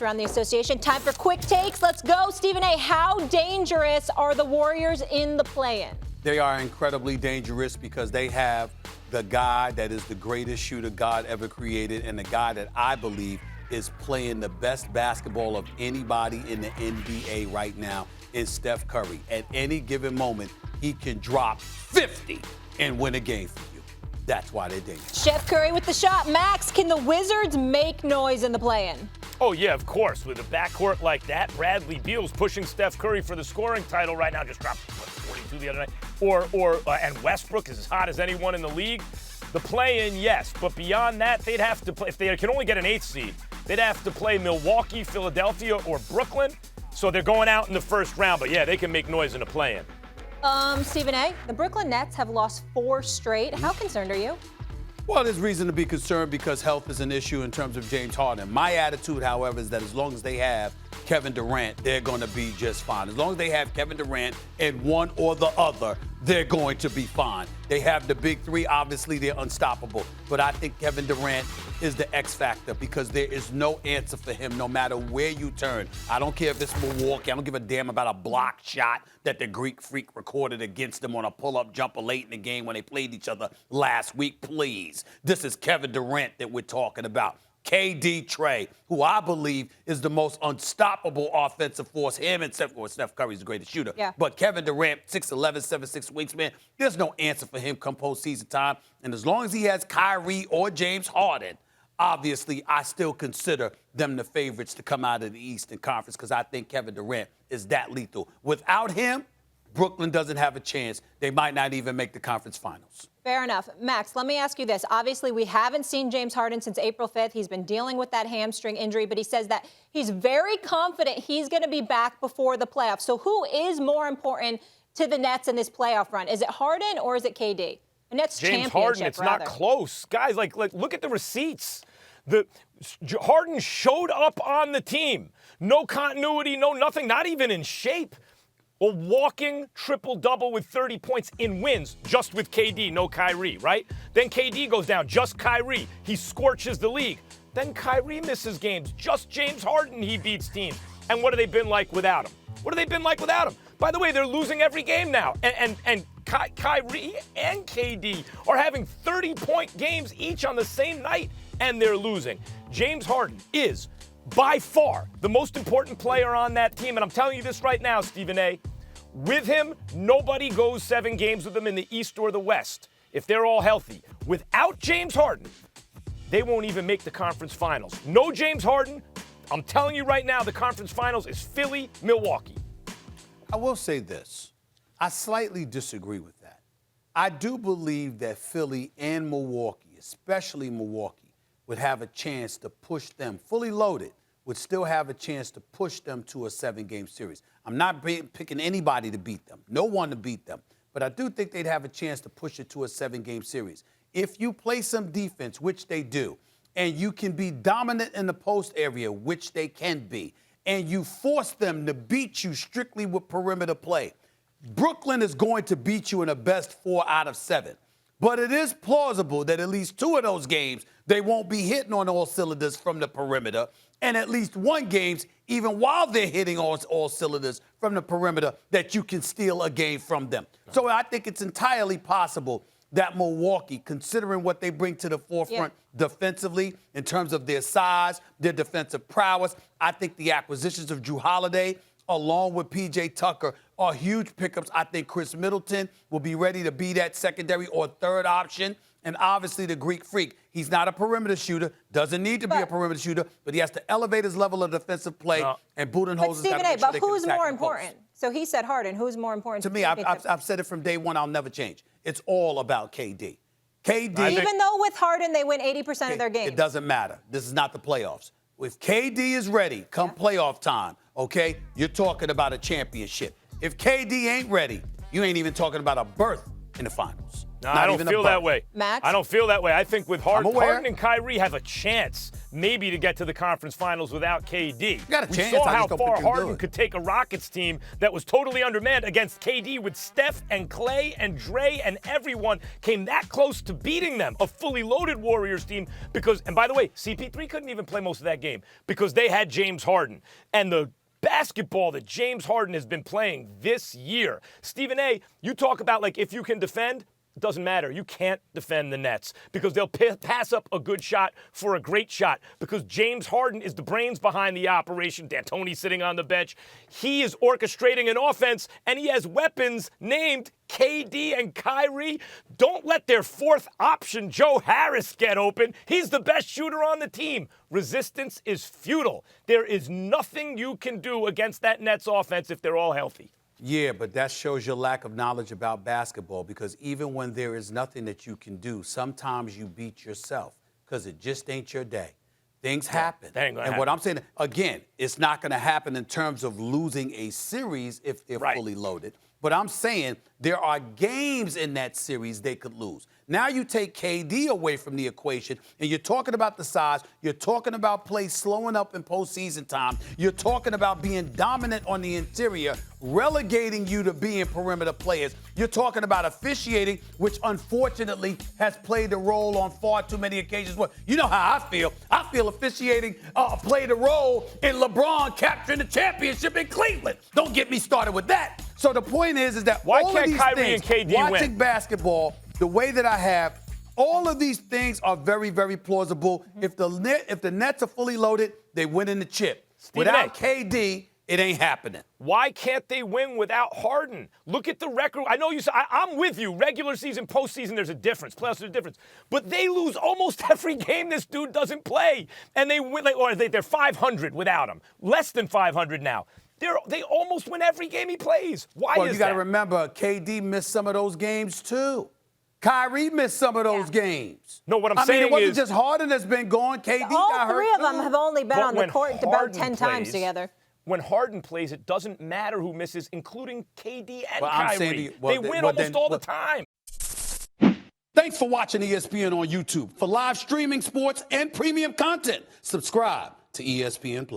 Around the association. Time for quick takes. Let's go. Stephen A., how dangerous are the Warriors in the play-in? They are incredibly dangerous because they have the guy that is the greatest shooter God ever created and the guy that I believe is playing the best basketball of anybody in the NBA right now is Steph Curry. At any given moment, he can drop 50 and win a game for you. That's why they're dangerous. Chef Curry with the shot. Max, can the Wizards make noise in the play-in? Oh, yeah, of course. With a backcourt like that, Bradley Beal's pushing Steph Curry for the scoring title right now. Just dropped 42 the other night. And Westbrook is as hot as anyone in the league. The play-in, yes. But beyond that, they'd have to play. If they can only get an 8th seed, they'd have to play Milwaukee, Philadelphia, or Brooklyn. So they're going out in the first round. But, yeah, they can make noise in the play-in. Stephen A., the Brooklyn Nets have lost 4 straight. How concerned are you? Well, there's reason to be concerned because health is an issue in terms of James Harden. My attitude, however, is that as long as they have Kevin Durant, they're going to be just fine. As long as they have Kevin Durant and one or the other, they're going to be fine. They have the big three. Obviously, they're unstoppable. But I think Kevin Durant is the X factor because there is no answer for him no matter where you turn. I don't care if it's Milwaukee. I don't give a damn about a block shot that the Greek Freak recorded against them on a pull-up jumper late in the game when they played each other last week. Please. This is Kevin Durant that we're talking about. KD Trey, who I believe is the most unstoppable offensive force. Him and Steph Curry's the greatest shooter. Yeah. But Kevin Durant, 6'11", 7'6" wingspan, there's no answer for him come postseason time. And as long as he has Kyrie or James Harden, obviously I still consider them the favorites to come out of the Eastern Conference because I think Kevin Durant is that lethal. Without him, Brooklyn doesn't have a chance. They might not even make the conference finals. Fair enough. Max, let me ask you this. Obviously, we haven't seen James Harden since April 5th. He's been dealing with that hamstring injury, but he says that he's very confident he's going to be back before the playoffs. So who is more important to the Nets in this playoff run? Is it Harden or is it KD? The Nets James Harden, it's rather. not close. Guys, like look at the receipts. Harden showed up on the team. No continuity, no nothing, not even in shape. A walking triple-double with 30 points in wins, just with KD, no Kyrie, right? Then KD goes down, just Kyrie. He scorches the league. Then Kyrie misses games. Just James Harden, he beats teams. And what have they been like without him? What have they been like without him? By the way, they're losing every game now. And Kyrie and KD are having 30-point games each on the same night, and they're losing. James Harden is by far the most important player on that team. And I'm telling you this right now, Stephen A., with him, nobody goes 7 games with him in the East or the West if they're all healthy. Without James Harden, they won't even make the conference finals. No James Harden, I'm telling you right now, the conference finals is Philly, Milwaukee. I will say this. I slightly disagree with that. I do believe that Philly and Milwaukee, especially Milwaukee, would have a chance to push them fully loaded, would still have a chance to push them to a 7-game series. I'm not picking anybody to beat them, no one to beat them, but I do think they'd have a chance to push it to a 7-game series. If you play some defense, which they do, and you can be dominant in the post area, which they can be, and you force them to beat you strictly with perimeter play, Brooklyn is going to beat you in a best 4 out of 7. But it is plausible that at least 2 of those games, they won't be hitting on all cylinders from the perimeter. And at least 1 game, even while they're hitting all cylinders from the perimeter, that you can steal a game from them. So I think it's entirely possible that Milwaukee, considering what they bring to the forefront defensively in terms of their size, their defensive prowess, I think the acquisitions of Jrue Holiday, along with P.J. Tucker, are huge pickups. I think Chris Middleton will be ready to be that secondary or third option. And obviously the Greek Freak, he's not a perimeter shooter, doesn't need to be a perimeter shooter, but he has to elevate his level of defensive play. And Budenholzer's got to make sure but who's more important? So he said Harden. Who's more important? To me, I've said it from day one. I'll never change. It's all about KD. KD. Even though with Harden they win 80% of their games. It doesn't matter. This is not the playoffs. If KD is ready, come playoff time, okay, you're talking about a championship. If KD ain't ready, you ain't even talking about a berth in the finals. No, I don't feel that way. Max? I don't feel that way. I think with Harden and Kyrie have a chance maybe to get to the conference finals without KD. Got a chance. We saw I how just don't far think you Harden do it. could take a Rockets team that was totally undermanned against KD with Steph and Clay and Dre and everyone came that close to beating them, a fully loaded Warriors team because, and by the way, CP3 couldn't even play most of that game because they had James Harden. And the basketball that James Harden has been playing this year. Stephen A., you talk about like if you can defend, it doesn't matter. You can't defend the Nets because they'll pass up a good shot for a great shot because James Harden is the brains behind the operation. D'Antoni's sitting on the bench. He is orchestrating an offense, and he has weapons named KD and Kyrie. Don't let their fourth option, Joe Harris, get open. He's the best shooter on the team. Resistance is futile. There is nothing you can do against that Nets offense if they're all healthy. Yeah, but that shows your lack of knowledge about basketball because even when there is nothing that you can do, sometimes you beat yourself because it just ain't your day. Things happen. That ain't gonna happen. What I'm saying, again, it's not going to happen in terms of losing a series if they're fully loaded. But I'm saying there are games in that series they could lose. Now you take KD away from the equation, and you're talking about the size. You're talking about play slowing up in postseason time. You're talking about being dominant on the interior, relegating you to being perimeter players. You're talking about officiating, which unfortunately has played a role on far too many occasions. Well, you know how I feel. I feel officiating played a role in LeBron capturing the championship in Cleveland. Don't get me started with that. So the point is that why all can't of these Kyrie things, and KD watching win? basketball the way that I have, all of these things are very, very plausible. If the Nets are fully loaded, they win in the chip. Without KD, it ain't happening. Why can't they win without Harden? Look at the record. I know you said, I'm with you. Regular season, postseason, there's a difference. Playoffs, there's a difference. But they lose almost every game this dude doesn't play. And they win, they're 500 without him. Less than 500 now. They almost win every game he plays. Why is that? Well, you got to remember, KD missed some of those games, too. Kyrie missed some of those games. No, what I'm saying saying it wasn't is just Harden that's been gone. KD all got hurt, three of them have only been on the court about 10 times together. When Harden plays, it doesn't matter who misses, including KD and Well, Kyrie. I'm saying They win almost all the time. Thanks for watching ESPN on YouTube. For live streaming, sports, and premium content, subscribe to ESPN+.